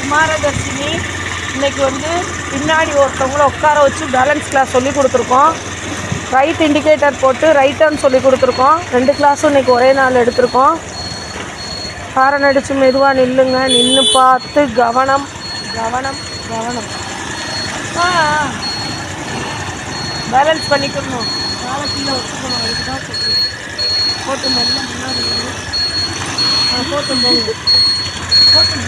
குமாரதர்ஷினி. இன்றைக்கி வந்து பின்னாடி ஒருத்தவங்கள உட்கார வச்சு பேலன்ஸ் கிளாஸ் சொல்லி கொடுத்துருக்கோம். ரைட் இண்டிகேட்டர் போட்டு ரைட் டர்ன் சொல்லி கொடுத்துருக்கோம். 2 கிளாஸும் இன்றைக்கி ஒரே நாள் எடுத்திருக்கோம். ஹாரன் அடித்து மெதுவாக நில்லுங்க. நின்று பார்த்து கவனம் கவனம் கவனம். பேலன்ஸ் பண்ணிக்கணும். காலை கீழே வச்சுக்கணும். அதுக்கு தான் சொல்லுங்கள். போட்டு மெல்ல முன்னாடி போட்டும் போங்க. போட்டும்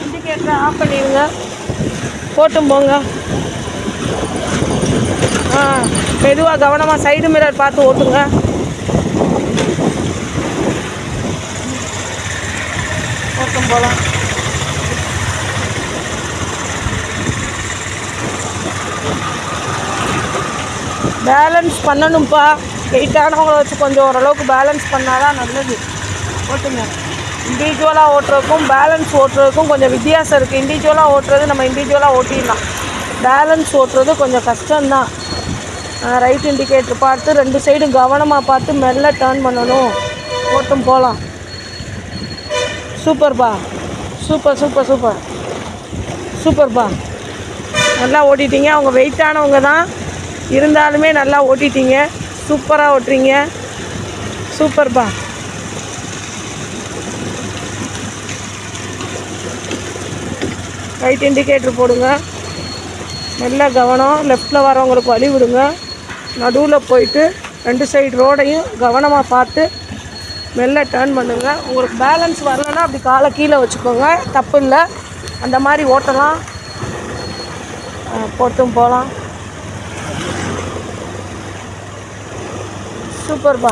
இண்டிகேட்டரை ஆஃப் பண்ணிடுங்க. போட்டும் போங்க. மெதுவாக கவனமாக சைடு மிரர் பார்த்து ஓட்டுங்க. போட்டும் போகலாம். பேலன்ஸ் பண்ணணும்ப்பா. வெயிட்டானவங்களை வச்சு கொஞ்சம் ஓரளவுக்கு பேலன்ஸ் பண்ணால் தான் நல்லது. ஓட்டுங்க. இண்டிவிஜுவலாக ஓட்டுறதுக்கும் பேலன்ஸ் ஓட்டுறதுக்கும் கொஞ்சம் வித்தியாசம் இருக்குது. இண்டிவிஜுவலாக ஓட்டுறது நம்ம இண்டிவிஜுவலாக ஓட்டிடலாம். பேலன்ஸ் ஓட்டுறது கொஞ்சம் கஷ்டம்தான். ரைட் இண்டிகேட்டர் பார்த்து 2 சைடும் கவனமாக பார்த்து மெல்ல டர்ன் பண்ணணும். ஓட்டும் போகலாம். சூப்பர்ப்பா. சூப்பர் சூப்பர் சூப்பர் சூப்பர்ப்பா. நல்லா ஓட்டிட்டீங்க. அவங்க வெயிட்டானவங்க தான் இருந்தாலுமே நல்லா ஓட்டிட்டீங்க. சூப்பராக ஓட்டுறீங்க. சூப்பர்ப்பா. ரைட் இண்டிகேட்டர் போடுங்க. நல்லா கவனம். லெஃப்டில் வரவங்களுக்கு வழி விடுங்க. நடுவில் போயிட்டு 2 சைடு ரோடையும் கவனமாக பார்த்து மெல்ல டர்ன் பண்ணுங்கள். உங்களுக்கு பேலன்ஸ் வரலன்னா அப்படி காலை கீழே வச்சுக்கோங்க. தப்பு இல்லை. அந்த மாதிரி ஓட்டலாம். போட்டும் போகலாம். சூப்பர்ப்பா.